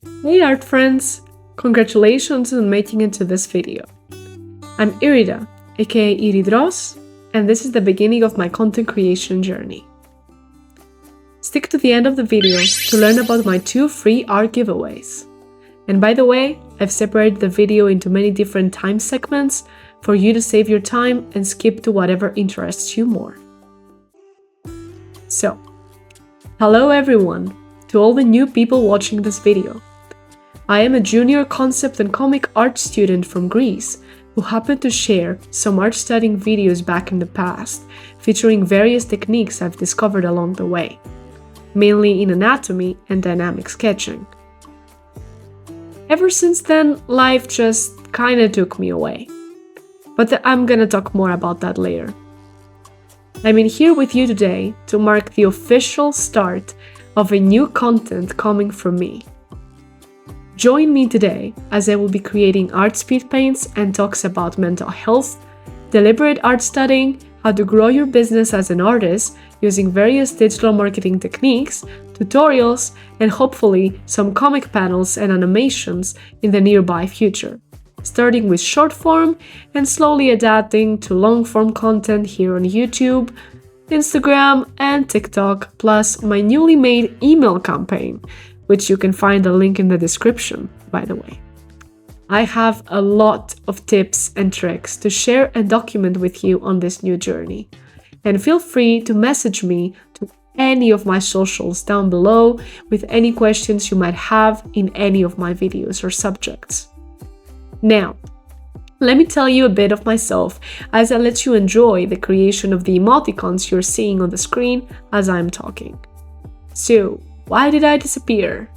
Hey art friends! Congratulations on making it to this video. I'm Irida, aka IriDraws, and this is the beginning of my content creation journey. Stick to the end of the video to learn about my 2 free art giveaways. And by the way, I've separated the video into many different time segments for you to save your time and skip to whatever interests you more. So, hello everyone, to all the new people watching this video. I am a junior concept and comic art student from Greece who happened to share some art studying videos back in the past, featuring various techniques I've discovered along the way, mainly in anatomy and dynamic sketching. Ever since then, life just kinda took me away. But I'm gonna talk more about that later. I'm in here with you today to mark the official start of a new content coming from me. Join me today as I will be creating Art Speedpaints and talks about mental health, deliberate art studying, how to grow your business as an artist using various digital marketing techniques, tutorials, and hopefully some comic panels and animations in the nearby future, starting with short form and slowly adapting to long form content here on YouTube, Instagram, and TikTok, plus my newly made email campaign, which you can find a link in the description, by the way. I have a lot of tips and tricks to share and document with you on this new journey. And feel free to message me to any of my socials down below with any questions you might have in any of my videos or subjects. Now, let me tell you a bit of myself as I let you enjoy the creation of the emoticons you're seeing on the screen as I'm talking. So, why did I disappear?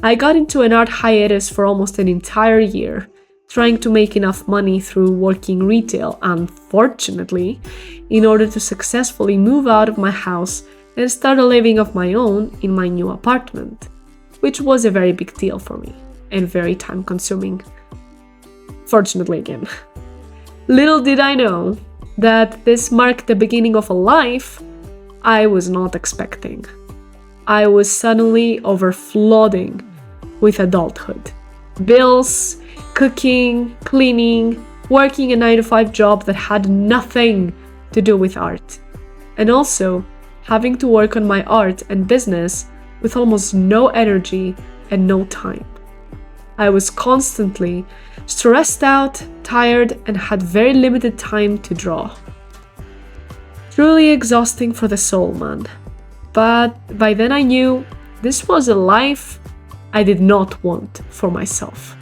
I got into an art hiatus for almost an entire year, trying to make enough money through working retail, unfortunately, in order to successfully move out of my house and start a living of my own in my new apartment, which was a very big deal for me and very time-consuming. Fortunately again. Little did I know that this marked the beginning of a life I was not expecting. I was suddenly overflowing with adulthood. Bills, cooking, cleaning, working a 9-to-5 job that had nothing to do with art. And also having to work on my art and business with almost no energy and no time. I was constantly stressed out, tired, and had very limited time to draw. Truly exhausting for the soul, man. But by then I knew this was a life I did not want for myself.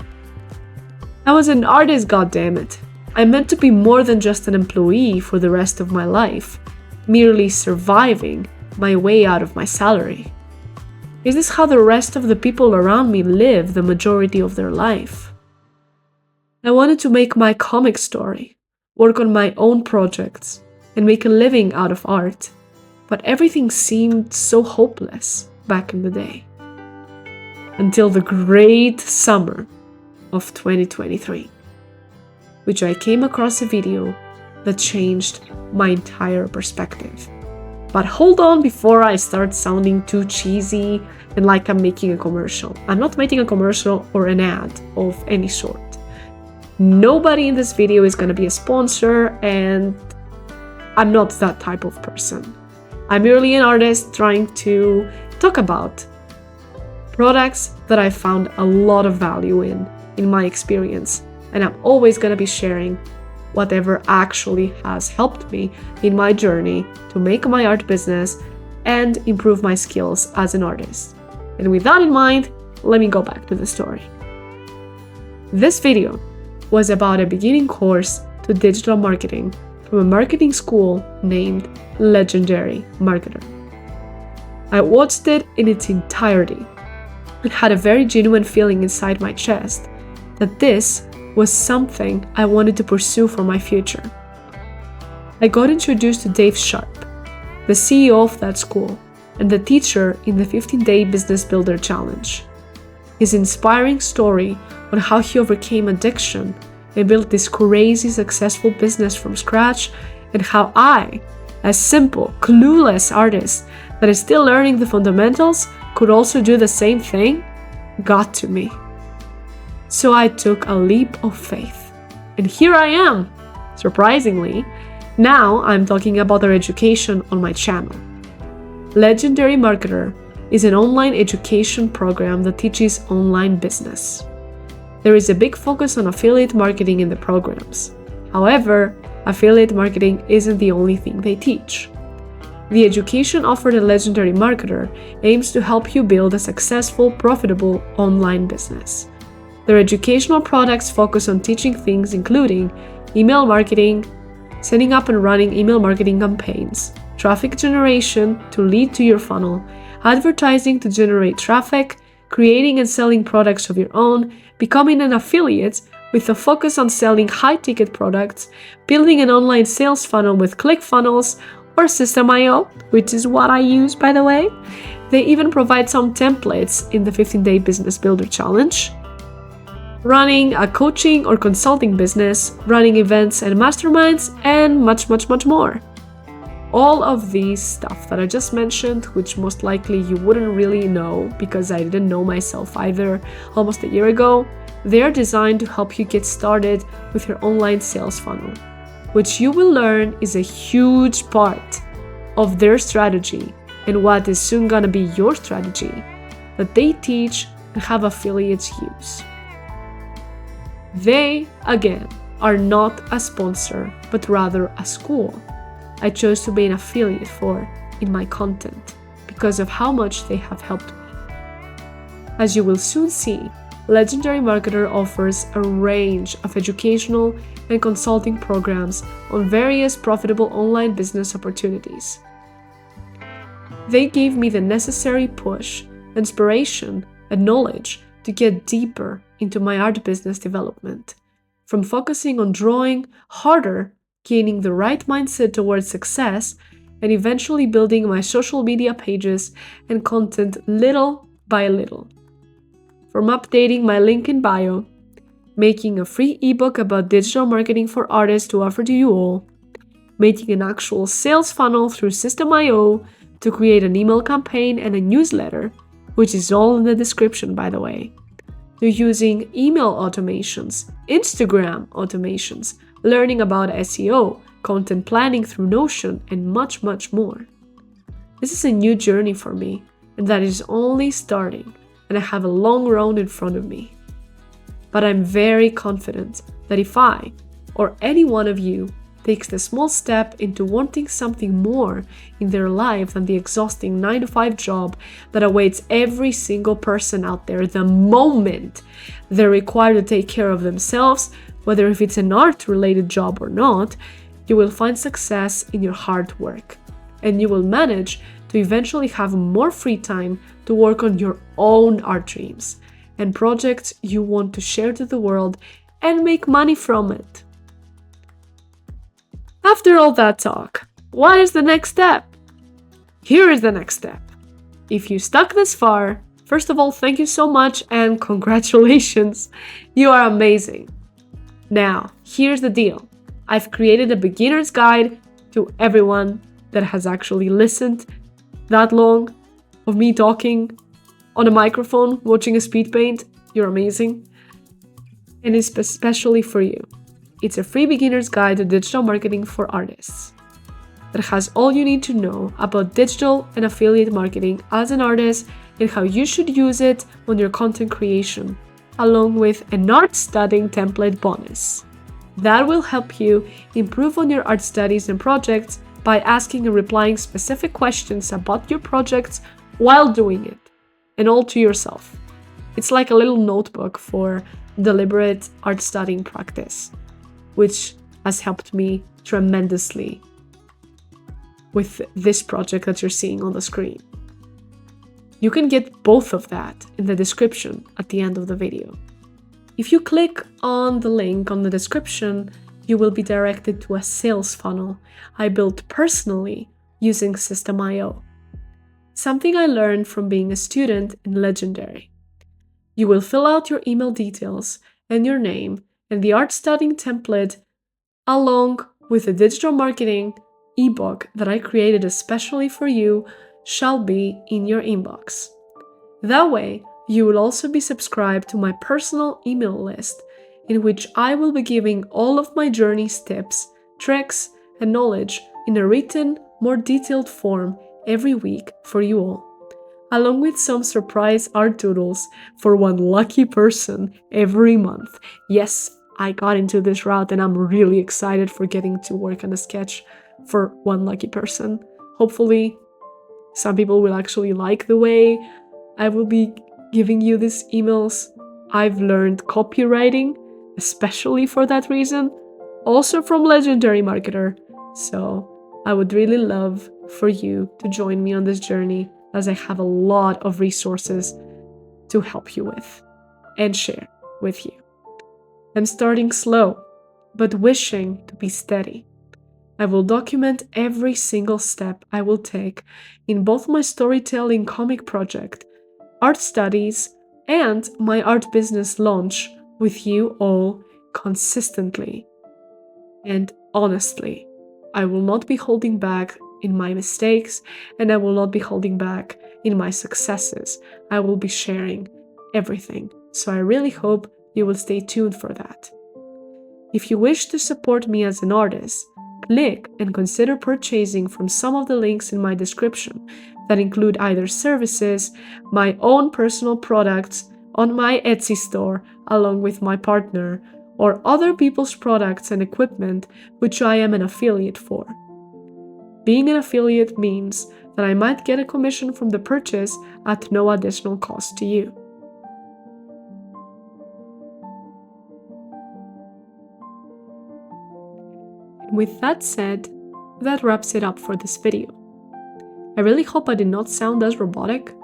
I was an artist, goddammit. I meant to be more than just an employee for the rest of my life, merely surviving my way out of my salary. Is this how the rest of the people around me live the majority of their life? I wanted to make my comic story, work on my own projects, and make a living out of art, but everything seemed so hopeless back in the day. Until the great summer of 2023, which I came across a video that changed my entire perspective. But hold on before I start sounding too cheesy and like I'm making a commercial. I'm not making a commercial or an ad of any sort. Nobody in this video is going to be a sponsor, and I'm not that type of person. I'm merely an artist trying to talk about products that I found a lot of value in my experience, and I'm always going to be sharing whatever actually has helped me in my journey to make my art business and improve my skills as an artist. And with that in mind, let me go back to the story. This video was about a beginning course to digital marketing from a marketing school named Legendary Marketer. I watched it in its entirety and had a very genuine feeling inside my chest that this was something I wanted to pursue for my future. I got introduced to Dave Sharp, the CEO of that school and the teacher in the 15-Day Business Builder Challenge. His inspiring story on how he overcame addiction and built this crazy successful business from scratch, and how I, a simple, clueless artist that is still learning the fundamentals, could also do the same thing, got to me. So I took a leap of faith. And here I am, surprisingly. Now I'm talking about their education on my channel. Legendary Marketer is an online education program that teaches online business. There is a big focus on affiliate marketing in the programs. However, affiliate marketing isn't the only thing they teach. The education offered at Legendary Marketer aims to help you build a successful, profitable online business. Their educational products focus on teaching things including email marketing, setting up and running email marketing campaigns, traffic generation to lead to your funnel, advertising to generate traffic, creating and selling products of your own, becoming an affiliate with a focus on selling high-ticket products, building an online sales funnel with ClickFunnels or System.io, which is what I use, by the way. They even provide some templates in the 15-Day Business Builder Challenge. Running a coaching or consulting business, running events and masterminds, and much, much, much more. All of these stuff that I just mentioned, which most likely you wouldn't really know because I didn't know myself either almost a year ago, they're designed to help you get started with your online sales funnel, which you will learn is a huge part of their strategy and what is soon gonna be your strategy that they teach and have affiliates use. They, again, are not a sponsor, but rather a school I chose to be an affiliate for in my content because of how much they have helped me. As you will soon see, Legendary Marketer offers a range of educational and consulting programs on various profitable online business opportunities. They gave me the necessary push, inspiration, and knowledge to get deeper into my art business development, from focusing on drawing harder, gaining the right mindset towards success, and eventually building my social media pages and content little by little. From updating my link in bio, making a free ebook about digital marketing for artists to offer to you all, making an actual sales funnel through System.io to create an email campaign and a newsletter, which is all in the description, by the way, to using email automations, Instagram automations, learning about SEO, content planning through Notion, and much, much more. This is a new journey for me, and that is only starting, and I have a long road in front of me. But I'm very confident that if I, or any one of you, takes the small step into wanting something more in their life than the exhausting 9-to-5 job that awaits every single person out there the moment they're required to take care of themselves, whether if it's an art-related job or not, you will find success in your hard work, and you will manage to eventually have more free time to work on your own art dreams and projects you want to share to the world and make money from it. After all that talk, what is the next step? Here is the next step. If you stuck this far, first of all, thank you so much and congratulations. You are amazing. Now, here's the deal. I've created a beginner's guide to everyone that has actually listened that long of me talking on a microphone, watching a speed paint. You're amazing. And it's especially for you. It's a free beginner's guide to digital marketing for artists that has all you need to know about digital and affiliate marketing as an artist and how you should use it on your content creation, along with an art studying template bonus. That will help you improve on your art studies and projects by asking and replying specific questions about your projects while doing it, and all to yourself. It's like a little notebook for deliberate art studying practice, which has helped me tremendously with this project that you're seeing on the screen. You can get both of that in the description at the end of the video. If you click on the link on the description, you will be directed to a sales funnel I built personally using System.io, something I learned from being a student in Legendary. You will fill out your email details and your name and the art studying template along with the digital marketing ebook that I created especially for you shall be in your inbox. That way, You will also be subscribed to my personal email list, in which I will be giving all of my journey's tips, tricks, and knowledge in a written, more detailed form every week for you all, along with some surprise art doodles for one lucky person every month. Yes, I got into this route and I'm really excited for getting to work on a sketch for one lucky person. Hopefully, some people will actually like the way I will be giving you these emails. I've learned copywriting, especially for that reason, also from Legendary Marketer. So I would really love for you to join me on this journey, as I have a lot of resources to help you with and share with you. I'm starting slow, but wishing to be steady. I will document every single step I will take in both my storytelling comic project, art studies, and my art business launch with you all consistently. And honestly, I will not be holding back in my mistakes, and I will not be holding back in my successes. I will be sharing everything. So I really hope you will stay tuned for that. If you wish to support me as an artist, click and consider purchasing from some of the links in my description that include either services, my own personal products on my Etsy store along with my partner, or other people's products and equipment which I am an affiliate for. Being an affiliate means that I might get a commission from the purchase at no additional cost to you. With that said, that wraps it up for this video. I really hope I did not sound as robotic.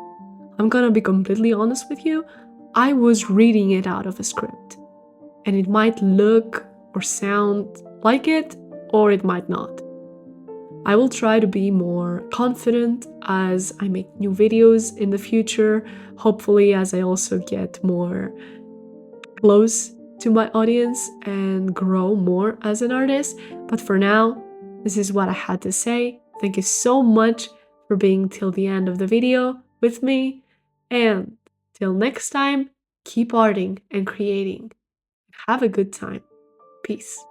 I'm gonna be completely honest with you, I was reading it out of a script, and it might look or sound like it, or it might not. I will try to be more confident as I make new videos in the future, hopefully as I also get more close to my audience and grow more as an artist. But for now, this is what I had to say. Thank you so much for being till the end of the video with me, and till next time, keep arting and creating. Have a good time. Peace.